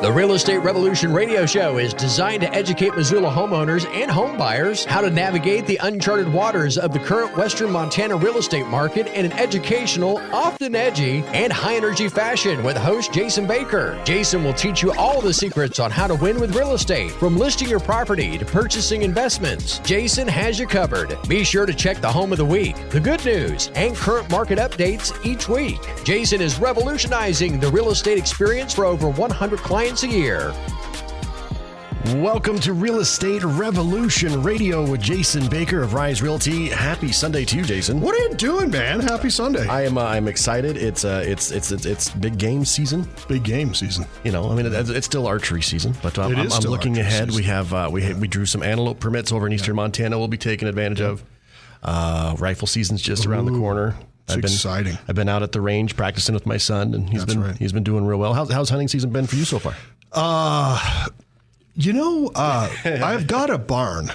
The Real Estate Revolution radio show is designed to educate Missoula homeowners and home buyers how to navigate the uncharted waters of the current Western Montana real estate market in an educational, often edgy, and high-energy fashion with host Jason Baker. Jason will teach you all the secrets on how to win with real estate, from listing your property to purchasing investments. Jason has you covered. Be sure to check the home of the week, the good news, and current market updates each week. Jason is revolutionizing the real estate experience for over 100 clients a year. Welcome to Real Estate Revolution Radio with Jason Baker of Rise Realty. Happy Sunday to you, Jason. What are you doing, man? Happy Sunday. I'm excited. It's big game season. Big game season. You know, I mean, it's still archery season, but I'm looking ahead. Season. We drew some antelope permits over in Eastern Montana. We'll be taking advantage of. Rifle season's just around the corner. It's exciting. I've been out at the range practicing with my son, and he's been doing real well. How's hunting season been for you so far? I've got a barn,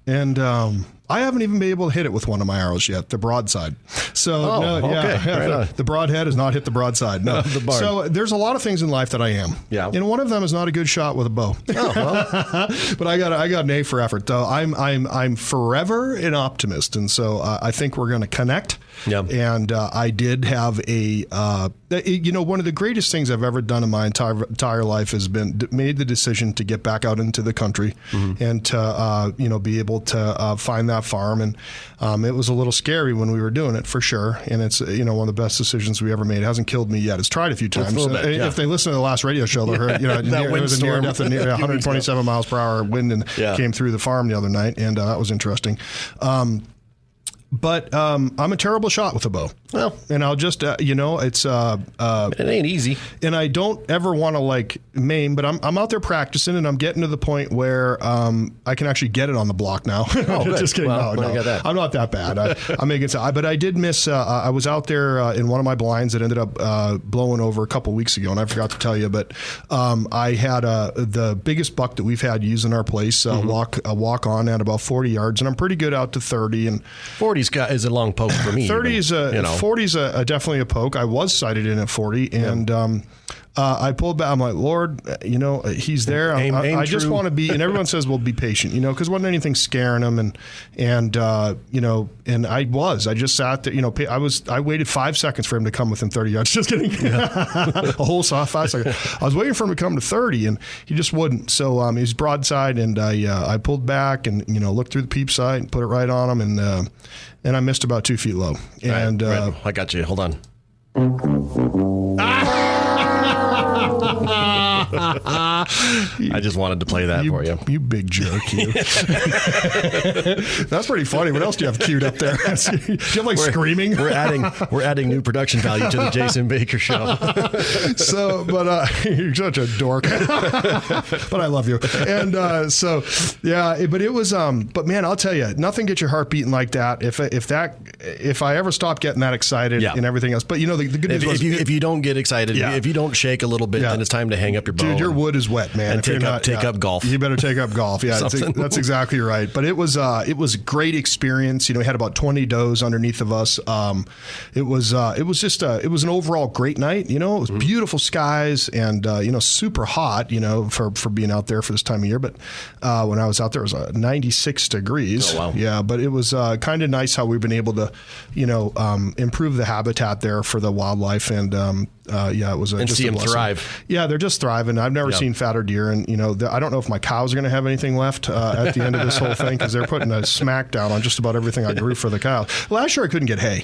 and I haven't even been able to hit it with one of my arrows yet, the broadside. So, the broadhead has not hit the broadside. No, the barn. So there's a lot of things in life that I am. Yeah. And one of them is not a good shot with a bow. Oh, well. But I got an A for effort, though. I'm forever an optimist, and so I think we're going to connect. Yep. And I did have one of the greatest things I've ever done in my entire life has been made the decision to get back out into the country and to be able to find that farm. And it was a little scary when we were doing it, for sure. And it's one of the best decisions we ever made. It hasn't killed me yet. It's tried a few times. If they listen to the last radio show, they'll heard it was a near death, 127 miles per hour wind and came through the farm the other night, and that was interesting. But I'm a terrible shot with a bow. Well, and I'll just, it's... it ain't easy. And I don't ever want to, maim, but I'm out there practicing, and I'm getting to the point where I can actually get it on the block now. Oh, good. Just kidding. Well, no. I'm not that bad. I'm making some, but I did miss, I was out there in one of my blinds that ended up blowing over a couple weeks ago, and I forgot to tell you, but I had the biggest buck that we've had using our place walk on at about 40 yards, and I'm pretty good out to 30. And 40 is a long poke for me. 30 is 40 is definitely a poke. I was sighted in at 40, and I pulled back. I'm like, Lord, he's there. I just want to be, and everyone says, well, be patient, because wasn't anything scaring him. And I was. I just sat there, I waited 5 seconds for him to come within 30 yards. Just kidding. A whole 5 seconds. I was waiting for him to come to 30, and he just wouldn't. So he's broadside, and I pulled back and, looked through the peep sight and put it right on him. And I missed about 2 feet low. And right. I got you. Hold on. I just wanted to play that for you. You big jerk, you. That's pretty funny. What else do you have queued up there? Do you have screaming? We're adding new production value to the Jason Baker show. You're such a dork. But I love you. And but it was but man, I'll tell you, nothing gets your heart beating like that. If I ever stop getting that excited and everything else. But the good news was if you don't get excited, if you don't shake a little bit, then it's time to hang up your bow. Dude, your wood is wet, man. And take up golf. You better take up golf. Yeah, that's exactly right. But it was a great experience. We had about 20 does underneath of us. It was an overall great night. It was beautiful skies and super hot. For being out there for this time of year. But when I was out there, it was 96 degrees. Oh, wow. Yeah, but it was kind of nice how we've been able to improve the habitat there for the wildlife and. It was and see them thrive. Yeah, they're just thriving. I've never seen fatter deer, and I don't know if my cows are going to have anything left at the end of this whole thing because they're putting a smackdown on just about everything I grew for the cows. Last year I couldn't get hay.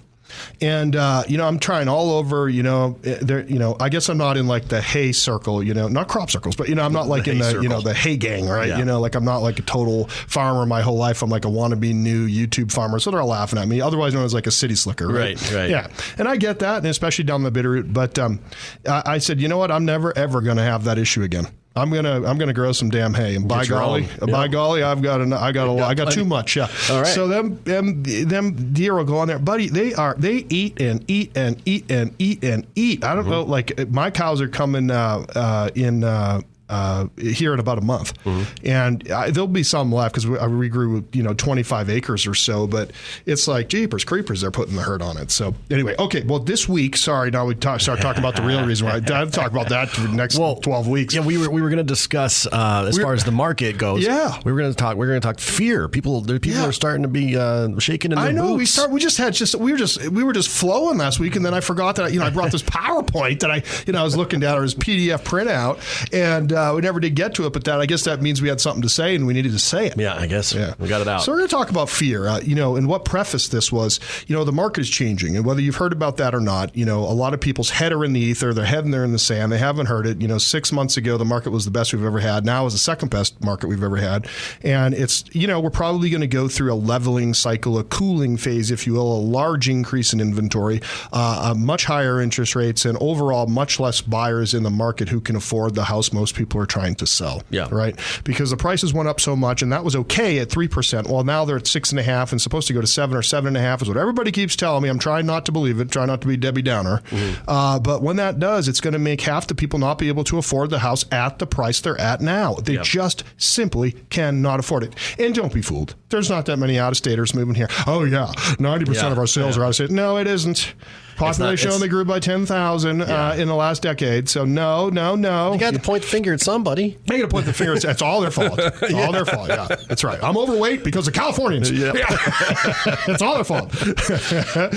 And, I'm trying all over, I guess I'm not in the hay circle, not crop circles, but, I'm not in the hay gang, right? Yeah. I'm not a total farmer my whole life. I'm a wannabe new YouTube farmer. So they're all laughing at me, otherwise known as a city slicker. Right. Yeah. And I get that, and especially down the Bitterroot. But I said, you know what? I'm never, ever going to have that issue again. I'm gonna grow some damn hay, and by golly, I've got too much. Yeah. All right. So them deer will go on there, buddy. They eat and eat and eat and eat and eat. I don't know. My cows are coming in here in about a month. And there'll be some left because we grew 25 acres or so, but it's like jeepers creepers, they're putting the hurt on it. So anyway, okay, well this week, sorry, now we start talking about the real reason why. I'd talk about that for the next 12 weeks. Yeah, we were going to discuss as far as the market goes. Yeah, we were going to talk fear. People are starting to be shaking in their boots. We were just flowing last week, and then I forgot that I brought this PowerPoint that I was looking at, or his PDF printout, and we never did get to it. But I guess that means we had something to say, and we needed to say it. Yeah, I guess we got it out. So we're going to talk about fear. And what prefaced this was, the market is changing, and whether you've heard about that or not, a lot of people's head are in the ether, their head and they're in the sand. They haven't heard it. 6 months ago, the market was the best we've ever had. Now is the second best market we've ever had, and it's we're probably going to go through a leveling cycle, a cooling phase, if you will, a large increase in inventory, much higher interest rates, and overall much less buyers in the market who can afford the house most people are trying to sell. Yeah. Right? Because the prices went up so much, and that was okay at 3%. Well, now they're at 6.5% and supposed to go to 7 or 7.5% is what everybody keeps telling me. I'm trying not to believe it, trying not to be Debbie Downer. But when that does, it's going to make half the people not be able to afford the house at the price they're at now. They just simply cannot afford it. And don't be fooled. There's not that many out-of-staters moving here. Oh, yeah, 90% of our sales are out-of-state. No, it isn't. Population only grew by 10,000 in the last decade. So no. You got to point the finger at somebody. You got to point the finger. It's all their fault. It's all their fault. Yeah, that's right. I'm overweight because of Californians. Yeah. It's all their fault.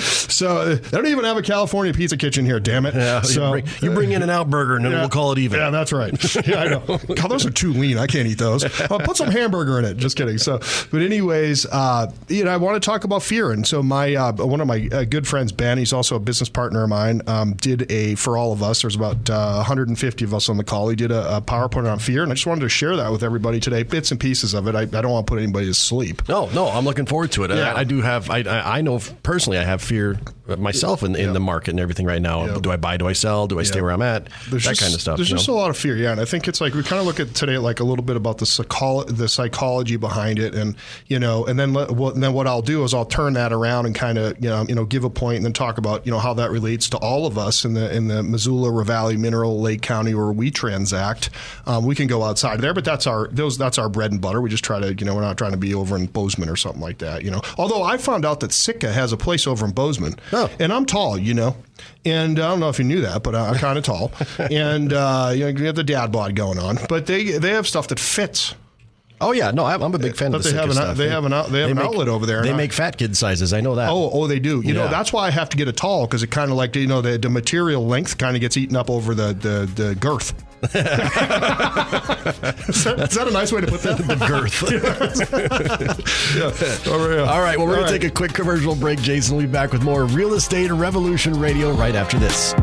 So they don't even have a California pizza kitchen here, damn it. Yeah, so you bring in an Outburger and then we'll call it even. Yeah, that's right. Yeah, I know. God, those are too lean. I can't eat those. Put some hamburger in it. Just kidding. So, but anyways, I want to talk about fear. And so one of my good friends, Ben, he's also a business partner of mine, did for all of us, there's about 150 of us on the call, he did a PowerPoint on fear, and I just wanted to share that with everybody today, bits and pieces of it. I don't want to put anybody to sleep. No, I'm looking forward to it. Yeah. I do have, I know personally I have fear myself in the market and everything right now. Yeah. Do I buy, do I sell, do I stay where I'm at? That kind of stuff. There's just a lot of fear, yeah, and I think it's like, we kind of look at today like a little bit about the psychology behind it, and and then what I'll do is I'll turn that around and kind of give a point and then talk about how that relates to all of us in the Missoula, Ravalli, Mineral, Lake County where we transact. We can go outside there, but that's our bread and butter. We just try to we're not trying to be over in Bozeman or something like that. Although I found out that Sitka has a place over in Bozeman, and I'm tall, and I don't know if you knew that, but I'm kind of tall, and you have the dad bod going on, but they have stuff that fits. Oh yeah, no, I'm a big fan of the Sitka stuff. They have an outlet over there. They make fat kid sizes. I know that. Oh, they do. That's why I have to get a tall, because it kind of like the material length kind of gets eaten up over the girth. Is that a nice way to put that? The girth. All right. Well, we're going to take a quick commercial break. Jason will be back with more Real Estate Revolution Radio right after this.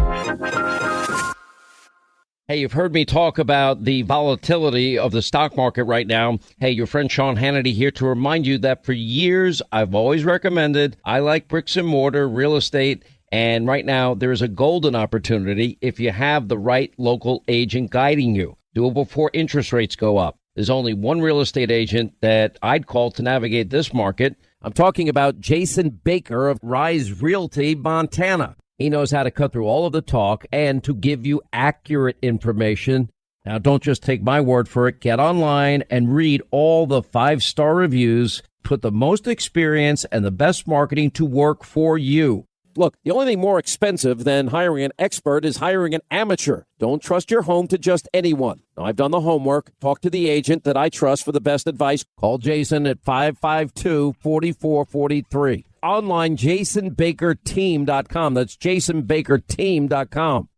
Hey, you've heard me talk about the volatility of the stock market right now. Hey, your friend Sean Hannity here to remind you that for years I've always recommended, I like bricks and mortar real estate. And right now there is a golden opportunity if you have the right local agent guiding you. Do it before interest rates go up. There's only one real estate agent that I'd call to navigate this market. I'm talking about Jason Baker of Rise Realty, Montana. He knows how to cut through all of the talk and to give you accurate information. Now, don't just take my word for it. Get online and read all the 5-star reviews. Put the most experience and the best marketing to work for you. Look, the only thing more expensive than hiring an expert is hiring an amateur. Don't trust your home to just anyone. Now, I've done the homework. Talk to the agent that I trust for the best advice. Call Jason at 552-4443. Online, jasonbakerteam.com. That's jasonbakerteam.com.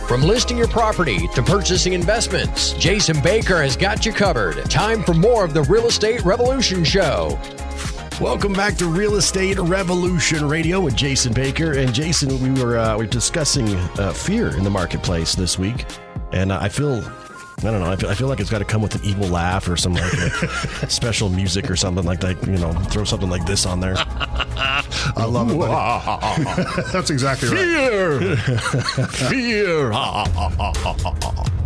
From listing your property to purchasing investments, Jason Baker has got you covered. Time for more of the Real Estate Revolution Show. Welcome back to Real Estate Revolution Radio with Jason Baker. And Jason, we were discussing fear in the marketplace this week, and I feel like it's got to come with an evil laugh or some like special music or something like that. Throw something like this on there. I love it, buddy. That's exactly right. Fear.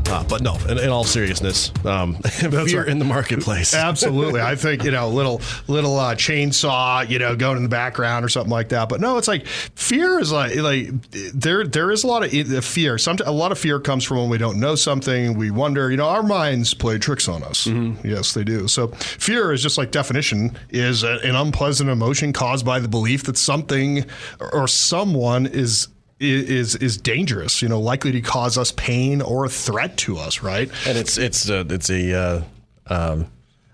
But no, in all seriousness, fear in the marketplace. Absolutely. I think, little chainsaw, going in the background or something like that. But no, it's like fear is like there is a lot of fear. A lot of fear comes from when we don't know something. We wonder, our minds play tricks on us. Mm-hmm. Yes, they do. So fear is just like definition is an unpleasant emotion caused by the belief that something or someone is dangerous, likely to cause us pain or a threat to us, right? And it's a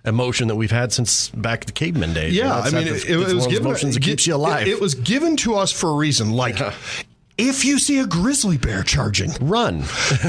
emotion that we've had since back the caveman days. Yeah, it was given emotions that keeps you alive. It was given to us for a reason. Like, if you see a grizzly bear charging, run.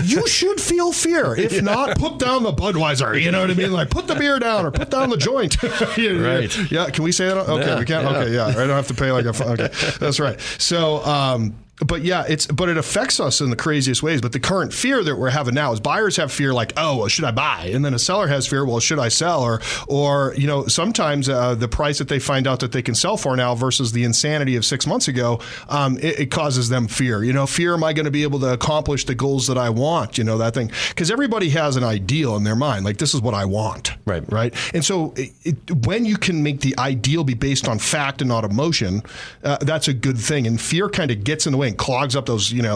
You should feel fear. If not, put down the Budweiser. You know what I mean? Like, put the beer down or put down the joint. Right. Yeah. Can we say that? Okay, we can. Yeah. Okay. Yeah. I don't have to pay like a. Okay, that's right. So. But yeah, it affects us in the craziest ways. But the current fear that we're having now is buyers have fear like, oh, well, should I buy? And then a seller has fear, well, should I sell? Or sometimes the price that they find out that they can sell for now versus the insanity of 6 months ago, it causes them fear. Fear, am I going to be able to accomplish the goals that I want? That thing. Because everybody has an ideal in their mind. Like, this is what I want. Right. And so when you can make the ideal be based on fact and not emotion, that's a good thing. And fear kind of gets in the way and clogs up those, there's no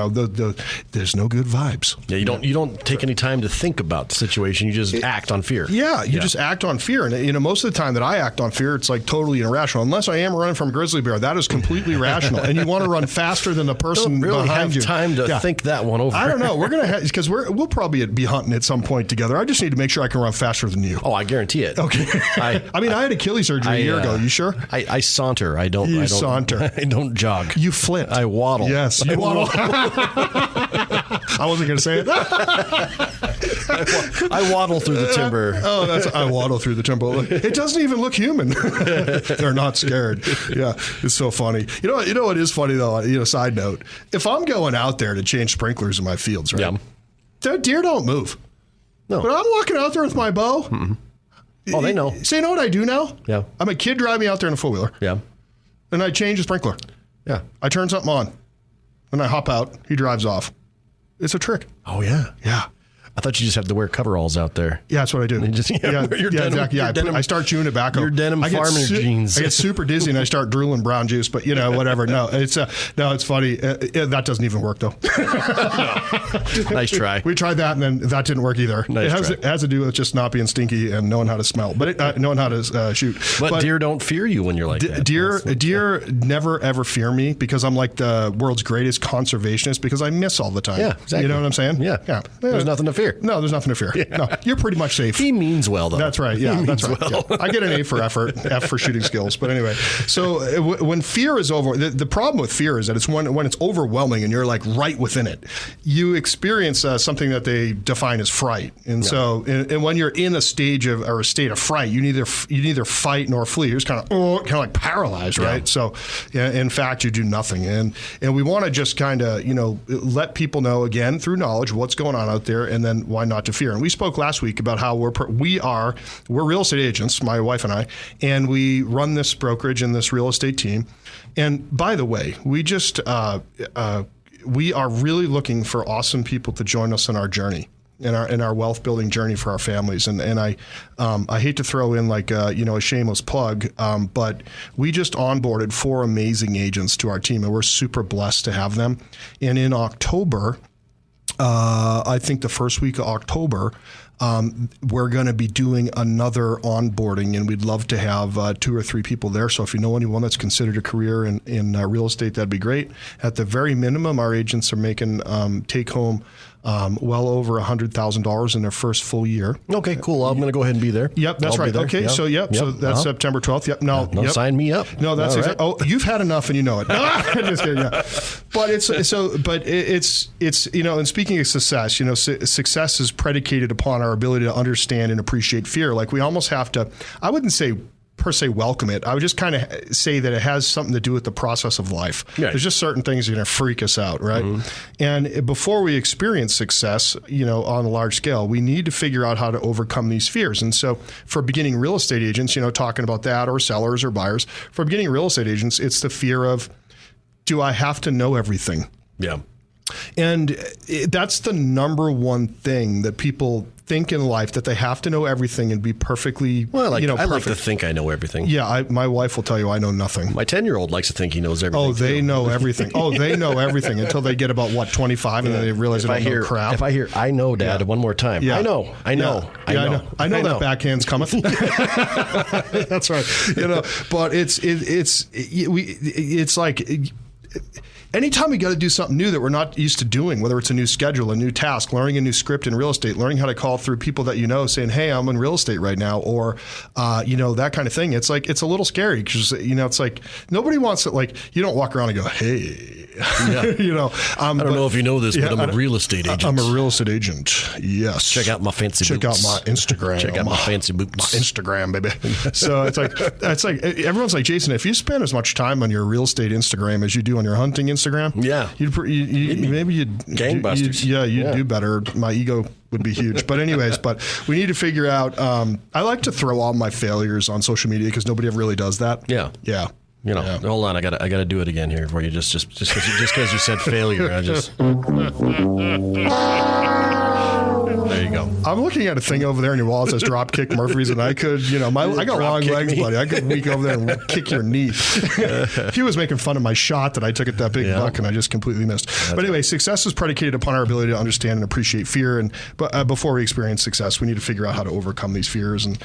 good vibes. Yeah, you don't take any time to think about the situation. You just act on fear. Yeah, you just act on fear. And most of the time that I act on fear, it's like totally irrational. Unless I am running from a grizzly bear, that is completely rational. And you want to run faster than the person don't really behind you. Have time to think that one over. I don't know. We're gonna because we'll probably be hunting at some point together. I just need to make sure I can run faster than you. Oh, I guarantee it. Okay. I had Achilles surgery a year ago. You sure? I saunter. I don't saunter. I don't jog. You flint. I waddle. Yes, you waddle. I wasn't going to say it. I waddle through the timber. I waddle through the timber. It doesn't even look human. They're not scared. Yeah, it's so funny. You know what is funny though? Side note: if I'm going out there to change sprinklers in my fields, right? Yeah. Deer don't move. No. But I'm walking out there with my bow. Mm-hmm. Oh, they know. So you know what I do now? Yeah. I'm a kid driving out there in a four-wheeler. Yeah. And I change the sprinkler. Yeah. I turn something on. And I hop out. He drives off. It's a trick. Oh, yeah. Yeah. I thought you just had to wear coveralls out there. Yeah, that's what I do. Exactly. Yeah, I start chewing tobacco. Your denim farmer jeans. I get super dizzy and I start drooling brown juice, but whatever. No, it's funny. That doesn't even work though. Nice try. We tried that and then that didn't work either. It has to do with just not being stinky and knowing how to smell, but knowing how to shoot. But deer don't fear you when you're like that. Deer never ever fear me because I'm like the world's greatest conservationist because I miss all the time. Yeah, exactly. You know what I'm saying? Yeah. There's nothing to fear. No, there's nothing to fear. Yeah. No, you're pretty much safe. He means well, though. That's right. Yeah, that's right. Well. Yeah. I get an A for effort, F for shooting skills. But anyway, so when fear is over, the problem with fear is that it's when it's overwhelming and you're like right within it, you experience something that they define as fright. And so, and when you're in a state of fright, you neither fight nor flee. You're just kind of like paralyzed, right? So, in fact, you do nothing. And we want to just kind of let people know again through knowledge what's going on out there, and then why not to fear. And we spoke last week about how we're real estate agents, my wife and I, and we run this brokerage and this real estate team. And by the way, we just we are really looking for awesome people to join us on our journey. In our wealth building journey for our families, and I hate to throw in like a shameless plug, but we just onboarded 4 amazing agents to our team, and we're super blessed to have them. And in October, I think the first week of October, we're going to be doing another onboarding, and we'd love to have 2 or 3 people there. So if you know anyone that's considered a career in real estate, that'd be great. At the very minimum, our agents are making take home well over $100,000 in their first full year. Okay, cool. I'm going to go ahead and be there. Yep, that's right. Okay, yep. So so that's September 12th. Yep. No, sign me up. No, that's exactly. Right. Oh, you've had enough and you know it. Just kidding. Yeah. But it's and speaking of success, success is predicated upon our ability to understand and appreciate fear. Like we almost have to. I wouldn't say per se welcome it. I would just kind of say that it has something to do with the process of life. Yeah. There's just certain things that are going to freak us out, right? Mm-hmm. And before we experience success, on a large scale, we need to figure out how to overcome these fears. And so for beginning real estate agents, talking about that, or sellers or buyers, for beginning real estate agents, it's the fear of, do I have to know everything? Yeah. And that's the number one thing that people think in life, that they have to know everything and be perfectly, well, I perfect. like to think I know everything. Yeah, my wife will tell you I know nothing. My 10-year-old likes to think he knows everything. Oh, they know everything. They know everything until they get about, 25, and then they realize they don't know crap. If I hear, I know, Dad, one more time. Yeah. I know. I know that backhand's cometh. That's right. But it's like... Anytime we got to do something new that we're not used to doing, whether it's a new schedule, a new task, learning a new script in real estate, learning how to call through people that saying, hey, I'm in real estate right now, or, that kind of thing. It's like, it's a little scary because, it's like nobody wants it. Like, you don't walk around and go, hey, yeah. I don't know if you know this, but I'm a real estate agent. I'm a real estate agent. Yes. Check out my fancy boots. Check out my Instagram. Check out my fancy boots. My Instagram, baby. So it's like everyone's like, Jason, if you spend as much time on your real estate Instagram as you do on your hunting Instagram, yeah, maybe you'd gangbusters. You'd do better. My ego would be huge. But anyways, we need to figure out. I like to throw all my failures on social media because nobody ever really does that. Yeah. Hold on, I gotta do it again here for you. Just because you said failure, I just. There you go. I'm looking at a thing over there in your wall that says drop kick Murphy's, and I could, I got long legs, buddy. I could weak over there and kick your knee. He was making fun of my shot that I took at that big buck, and I just completely missed. But anyway, success is predicated upon our ability to understand and appreciate fear. But before we experience success, we need to figure out how to overcome these fears. And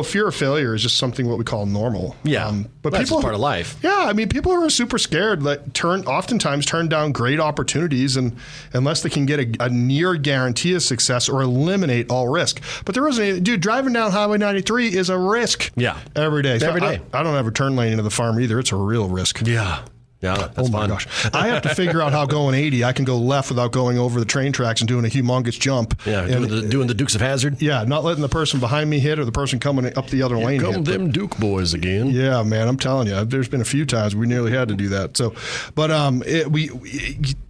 fear of failure is just something what we call normal. Yeah, but that's people, part of life. Yeah, I mean, people who are super scared oftentimes turn down great opportunities, and unless they can get a near guarantee of success or eliminate all risk. But there isn't any, dude, driving down Highway 93 is a risk. Yeah. Every day. Every day. I don't have a turn lane into the farm either. It's a real risk. Yeah. Yeah, that's my gosh. I have to figure out how going 80, I can go left without going over the train tracks and doing a humongous jump. Yeah, doing the Dukes of Hazzard. Yeah, not letting the person behind me hit or the person coming up the other lane hit. Them Duke boys again. Yeah, man, I'm telling you, there's been a few times we nearly had to do that. So, but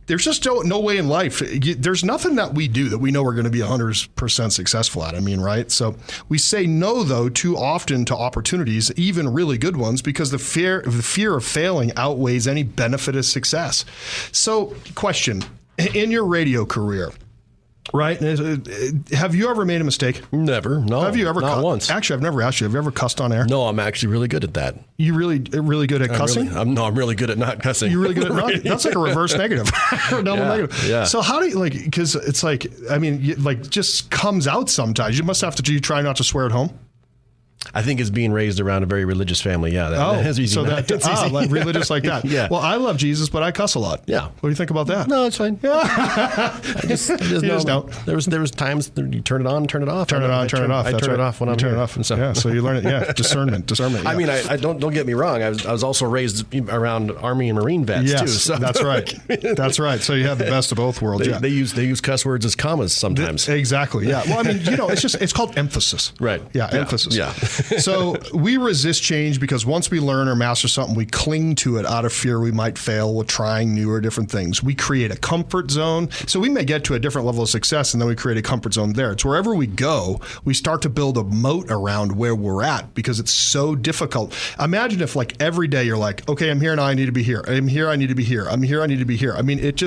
there's just no way in life. There's nothing that we do that we know we're going to be 100% successful at. I mean, right? So we say no, though, too often to opportunities, even really good ones, because the fear of failing outweighs any benefit of success. So, question, in your radio career, right? Have you ever made a mistake? Never. No. Have you ever? Not once. Actually, I've never asked you. Have you ever cussed on air? No, I'm actually really good at that. You really good at cussing? I'm really good at not cussing. You're really good at not. That's like a reverse negative, or double negative. Yeah. So how do you because it's like, I mean, just comes out sometimes. You must have to. Do you try not to swear at home? I think it's being raised around a very religious family. Yeah. That's easy. So like religious like that. Yeah. Well, I love Jesus, but I cuss a lot. Yeah. What do you think about that? No, it's fine. I just don't. There was times you turn it on, turn it off. Turn it on, turn it off. I turn it off when I'm turn here. it off. So you learn it. Yeah. Discernment. Yeah. I mean, I don't get me wrong. I was also raised around Army and Marine vets too. So that's right. That's right. So you have the best of both worlds. They use cuss words as commas sometimes. Exactly. Yeah. Well, I mean, it's called emphasis. Right. Yeah. Emphasis. Yeah. So we resist change because once we learn or master something, we cling to it out of fear we might fail with trying new or different things. We create a comfort zone. So we may get to a different level of success, and then we create a comfort zone there. It's wherever we go, we start to build a moat around where we're at because it's so difficult. Imagine if like every day you're like, okay, I'm here now, I need to be here. I'm here, I need to be here. I'm here, I need to be here. I mean, it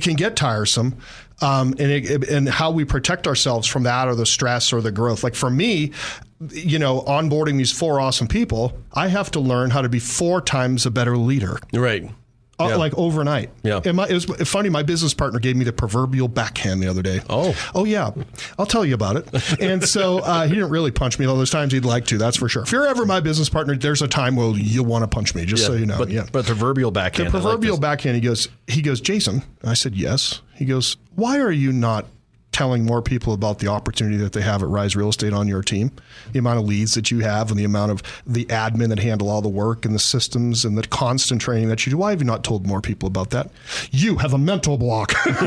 can get tiresome. And how we protect ourselves from that or the stress or the growth. Like for me, onboarding these 4 awesome people, I have to learn how to be 4 times a better leader. Right. Like overnight. Yeah. And it was funny. My business partner gave me the proverbial backhand the other day. Oh yeah. I'll tell you about it. And so he didn't really punch me, though there's times he'd like to, that's for sure. If you're ever my business partner, there's a time where you'll want to punch me, so you know. But proverbial backhand. The proverbial backhand, he goes, Jason. I said, yes. He goes, why are you not telling more people about the opportunity that they have at Rise Real Estate on your team, the amount of leads that you have and the amount of the admin that handle all the work and the systems and the constant training that you do. Why have you not told more people about that? You have a mental block. and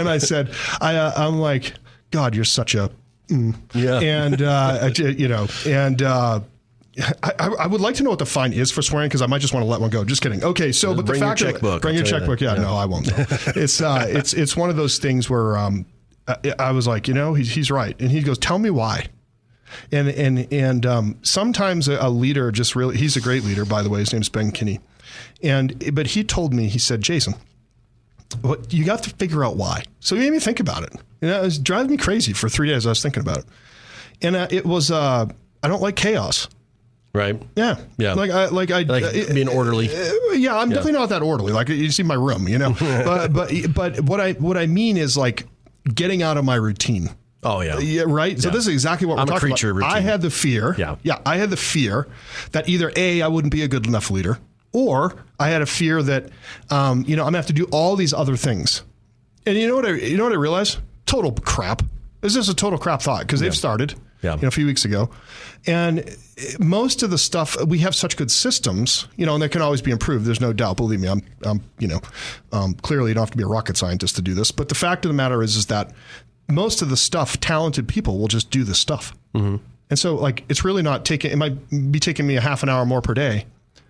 I said, I'm like, God, you're such a, yeah. And, I would like to know what the fine is for swearing because I might just want to let one go. Just kidding. Okay, so but bring the fact your checkbook. Bring your checkbook. Yeah, no, I won't. It's one of those things where I was like, he's right, and he goes, tell me why. And sometimes a leader just really, he's a great leader, by the way. His name's Ben Kinney. But he told me, he said, Jason, you got to figure out why. So he made me think about it. It was driving me crazy for 3 days. I was thinking about it. And it was, I don't like chaos. Right. Yeah. Yeah. Like being orderly. Yeah. I'm definitely not that orderly. Like you see my room, but what I mean is like getting out of my routine. Oh yeah. Yeah. Right. Yeah. So this is exactly what we're talking about. Routine. I had the fear. Yeah. Yeah. I had the fear that either I wouldn't be a good enough leader, or I had a fear that, I'm gonna have to do all these other things. And you know what I realized? Total crap. This is a total crap thought because they've started a few weeks ago. And most of the stuff, we have such good systems, and they can always be improved. There's no doubt. Believe me, I'm clearly you don't have to be a rocket scientist to do this. But the fact of the matter is that most of the stuff, talented people will just do this stuff. Mm-hmm. And so like, it's really not it might be taking me a half an hour more per day,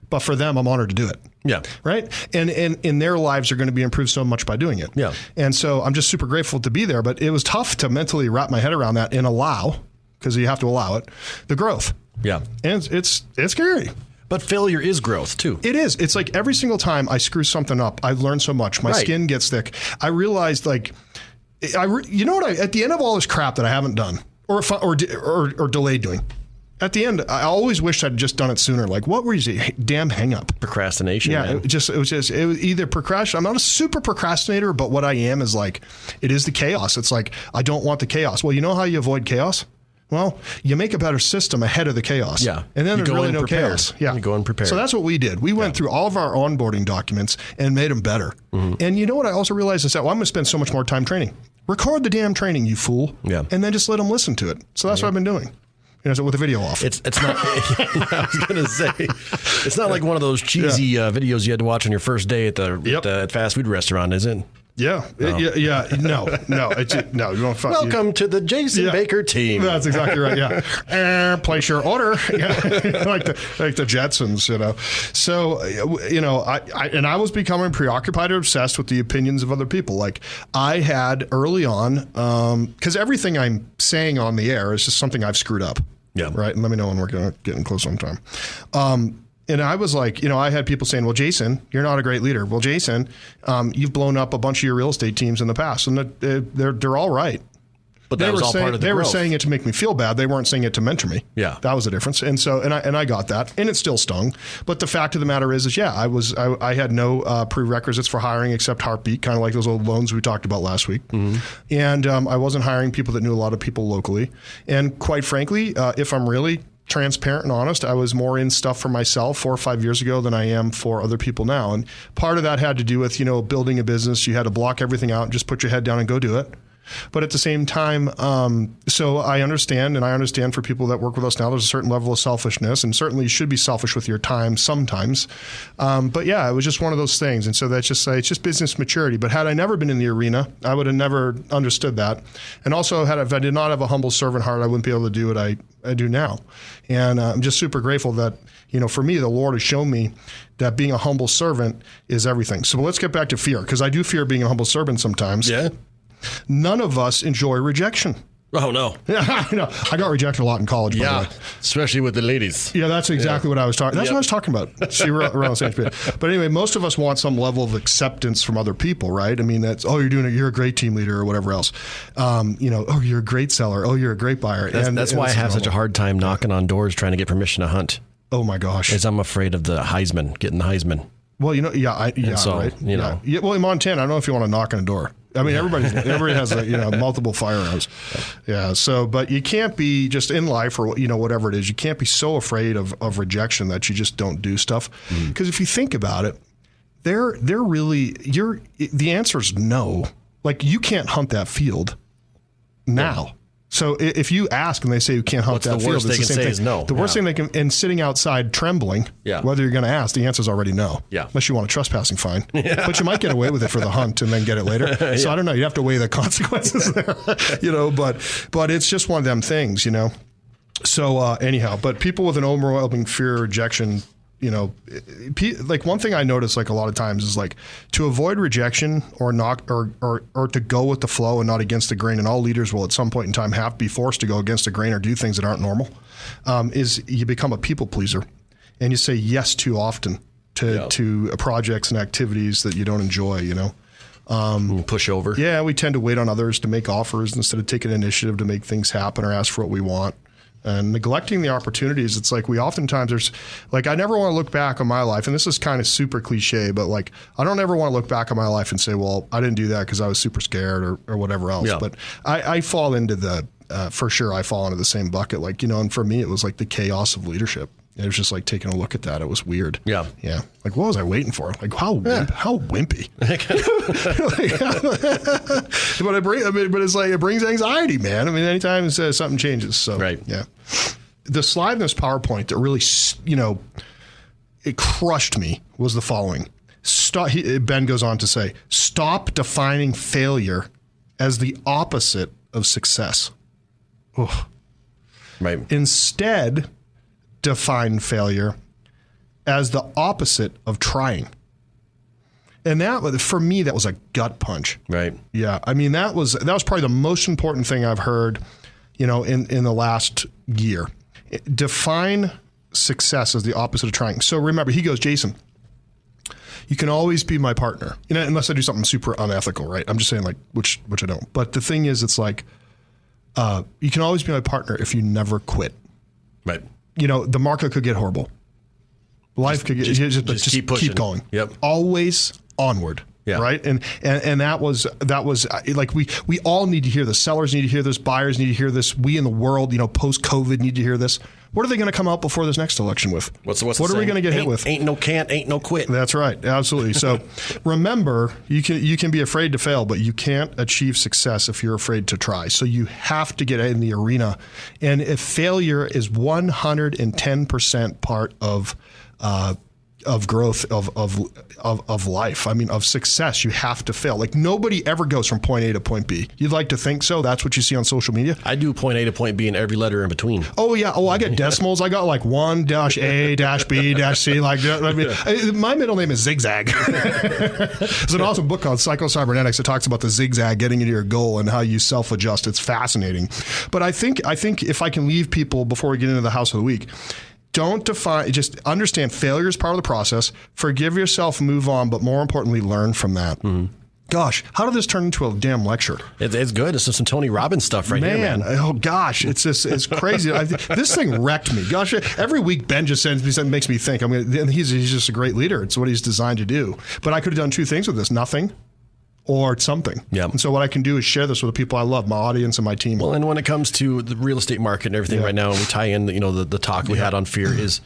but for them, I'm honored to do it. Yeah. Right. And in their lives are going to be improved so much by doing it. Yeah. And so I'm just super grateful to be there, but it was tough to mentally wrap my head around that and allow, because you have to allow it, the growth. Yeah. And it's scary. But failure is growth too. It is. It's like every single time I screw something up, I've learned so much. My skin gets thick. I realized at the end of all this crap that I haven't done or delayed doing, at the end, I always wished I'd just done it sooner. Like, what was the damn hang up? Procrastination. Yeah, it was either procrastination. I'm not a super procrastinator, but what I am is like, it is the chaos. It's like, I don't want the chaos. Well, you know how you avoid chaos? Well, you make a better system ahead of the chaos. Yeah. And then there's really no chaos. Yeah. You go unprepared. So that's what we did. We went through all of our onboarding documents and made them better. Mm-hmm. And you know what I also realized is that, I'm going to spend so much more time training. Record the damn training, you fool. Yeah. And then just let them listen to it. So that's what I've been doing. So with the video off. It's not. I was going to say, it's not like one of those cheesy videos you had to watch on your first day at the fast food restaurant, is it? Yeah. No. No. You won't Welcome to the Jason Baker team. That's exactly right. Yeah. Place your order. like the Jetsons, So, I was becoming preoccupied or obsessed with the opinions of other people. Like I had early on, because everything I'm saying on the air is just something I've screwed up. Yeah. Right. And let me know when we're getting close on time. And I was like, I had people saying, well, Jason, you're not a great leader. Well, Jason, you've blown up a bunch of your real estate teams in the past, and they're all right. But that was all part of the growth. They were saying it to make me feel bad. They weren't saying it to mentor me. Yeah, that was the difference. And so, and I got that, and it still stung. But the fact of the matter is I had no prerequisites for hiring except Heartbeat, kind of like those old loans we talked about last week. Mm-hmm. And I wasn't hiring people that knew a lot of people locally. And quite frankly, if I'm really transparent and honest, I was more in stuff for myself 4 or 5 years ago than I am for other people now. And part of that had to do with, building a business. You had to block everything out and just put your head down and go do it. But at the same time, so I understand for people that work with us now, there's a certain level of selfishness, and certainly you should be selfish with your time sometimes. But yeah, it was just one of those things. And so that's just, it's just business maturity. But had I never been in the arena, I would have never understood that. And also if I did not have a humble servant heart, I wouldn't be able to do what I do now. And I'm just super grateful that, for me, the Lord has shown me that being a humble servant is everything. So let's get back to fear, because I do fear being a humble servant sometimes. Yeah. None of us enjoy rejection. Oh, no. Yeah, I got rejected a lot in college, by the way. Especially with the ladies. Yeah, that's exactly what I was talking. That's what I was talking about. See, we're around the same speed. But anyway, most of us want some level of acceptance from other people, right? I mean, that's, you're a great team leader or whatever else. You're a great seller. Oh, you're a great buyer. That's why I have such a hard time knocking on doors trying to get permission to hunt. Oh, my gosh. Because I'm afraid of the Heisman, getting the Heisman. Well, right. Yeah, well, in Montana, I don't know if you want to knock on a door. I mean, everybody has multiple firearms. Yeah. So, but you can't be just in life or whatever it is. You can't be so afraid of rejection that you just don't do stuff. Because if you think about it, the answer is no. Like you can't hunt that field now. So if you ask and they say you can't hunt that field, it's the same thing. Is no. The worst thing they can, and sitting outside trembling, whether you're going to ask, the answer is already no. Yeah. Unless you want a trespassing fine. Yeah. But you might get away with it for the hunt and then get it later. So I don't know. You have to weigh the consequences there, but it's just one of them things, So anyhow, but people with an overwhelming fear of rejection, like one thing I notice like a lot of times is like to avoid rejection or not or to go with the flow and not against the grain, and all leaders will at some point in time have to be forced to go against the grain or do things that aren't normal, is you become a people pleaser and you say yes too often. to projects and activities that you don't enjoy, push over. Yeah, we tend to wait on others to make offers instead of taking initiative to make things happen or ask for what we want. And neglecting the opportunities, it's like we oftentimes I never want to look back on my life, and this is kind of super cliche, but like I don't ever want to look back on my life and say, well, I didn't do that because I was super scared or whatever else. Yeah. But I fall into for sure, I fall into the same bucket. Like, and for me, it was like the chaos of leadership. It was just like taking a look at that. It was weird. Yeah. Yeah. Like, what was I waiting for? Like, how wimpy. But it's like, it brings anxiety, man. I mean, anytime something changes. So, right. Yeah. The slide in this PowerPoint that really, it crushed me was the following. Ben goes on to say, stop defining failure as the opposite of success. Ugh. Right. Instead, define failure as the opposite of trying. And that, for me, that was a gut punch. Right. Yeah. I mean, that was probably the most important thing I've heard, in the last year. Define success as the opposite of trying. So remember, he goes, Jason, you can always be my partner, unless I do something super unethical, right? I'm just saying, like, which I don't. But the thing is, it's like, you can always be my partner if you never quit. Right. The market could get horrible. Life could get just keep pushing. Keep going. Yep. Always onward. Yeah. Right. And that was like we all need to hear this. Sellers need to hear this. Buyers need to hear this. We in the world, post COVID need to hear this. What are they going to come out before this next election with? What are we going to get hit with? Ain't no can't, ain't no quit. That's right. Absolutely. So remember, you can be afraid to fail, but you can't achieve success if you're afraid to try. So you have to get in the arena. And if failure is 110% part of growth of life. I mean, of success, you have to fail. Like nobody ever goes from point A to point B. You'd like to think so. That's what you see on social media. I do point A to point B and every letter in between. Oh yeah. Oh, I get decimals. I got like 1-A-B-C. Like I mean, my middle name is Zigzag. There's an awesome book called Psycho-Cybernetics that talks about the zigzag getting into your goal and how you self-adjust. It's fascinating. But I think if I can leave people before we get into the house of the week. Don't define, just understand failure is part of the process. Forgive yourself, move on, but more importantly, learn from that. Mm-hmm. Gosh, how did this turn into a damn lecture? It's good. It's some Tony Robbins stuff right here, man. Oh, gosh. It's crazy. This thing wrecked me. Gosh, every week Ben just sends me something, makes me think. He's just a great leader. It's what he's designed to do. But I could have done two things with this. Nothing. Or something. Yeah. And so what I can do is share this with the people I love, my audience and my team. Well, and when it comes to the real estate market and everything right now, and we tie in, the talk we had on fear is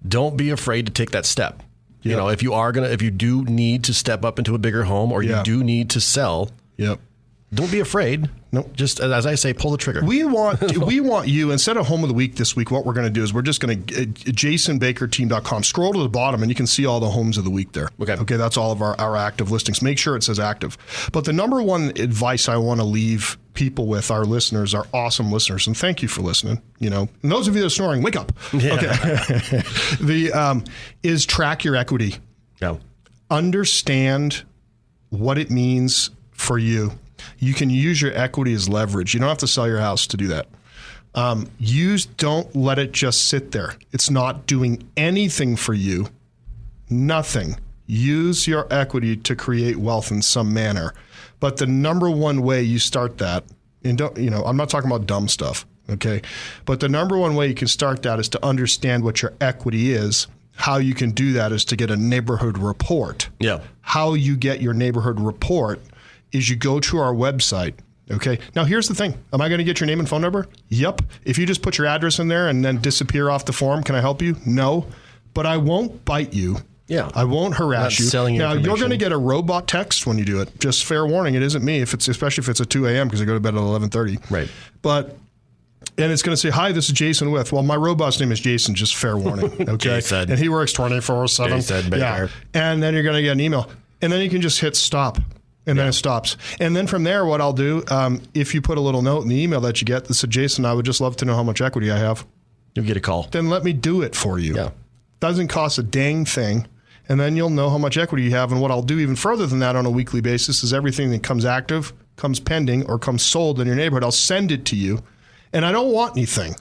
don't be afraid to take that step. Yeah. If you do need to step up into a bigger home or you do need to sell, don't be afraid. Nope. Just as I say, pull the trigger. We want you, instead of Home of the Week this week, what we're going to do is we're just going to, jasonbakerteam.com, scroll to the bottom and you can see all the homes of the week there. Okay. That's all of our active listings. Make sure it says active. But the number one advice I want to leave people with, our listeners, our awesome listeners, and thank you for listening, and those of you that are snoring, wake up. Yeah. Okay. Is track your equity. Yeah. Understand what it means for you. You can use your equity as leverage. You don't have to sell your house to do that. Don't let it just sit there. It's not doing anything for you. Nothing. Use your equity to create wealth in some manner. But the number one way you start that, and I'm not talking about dumb stuff, okay? But the number one way you can start that is to understand what your equity is. How you can do that is to get a neighborhood report. Yeah. How you get your neighborhood report is you go to our website, okay? Now, here's the thing. Am I going to get your name and phone number? Yep. If you just put your address in there and then disappear off the form, can I help you? No. But I won't bite you. Yeah. I won't harass you. Now, you're going to get a robot text when you do it. Just fair warning, it isn't me, especially if it's at 2 a.m. because I go to bed at 11:30. Right. And it's going to say, hi, this is Jason with. Well, my robot's name is Jason, just fair warning. Okay. Jason. And he works 24/7. Jason Baker. Yeah. And then you're going to get an email. And then you can just hit stop. And then it stops. And then from there, what I'll do, if you put a little note in the email that you get that said, Jason, I would just love to know how much equity I have. You'll get a call. Then let me do it for you. Yeah. Doesn't cost a dang thing. And then you'll know how much equity you have. And what I'll do even further than that on a weekly basis is everything that comes active, comes pending, or comes sold in your neighborhood, I'll send it to you. And I don't want anything.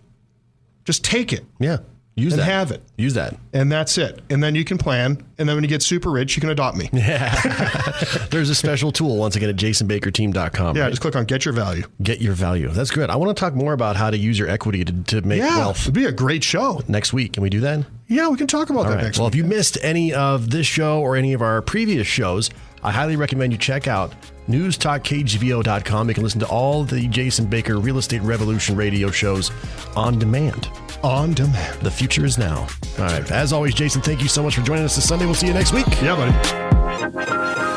Just take it. Yeah. have it. Use that. And that's it. And then you can plan. And then when you get super rich, you can adopt me. Yeah. There's a special tool, once again, at jasonbakerteam.com. Yeah, just click on Get Your Value. Get Your Value. That's good. I want to talk more about how to use your equity to make wealth. It'd be a great show. Next week. Can we do that? Yeah, we can talk about that next week. Well, if you missed any of this show or any of our previous shows, I highly recommend you check out newstalkkgvo.com. You can listen to all the Jason Baker Real Estate Revolution radio shows on demand. On demand. The future is now. All right. As always, Jason, thank you so much for joining us this Sunday. We'll see you next week. Yeah, buddy.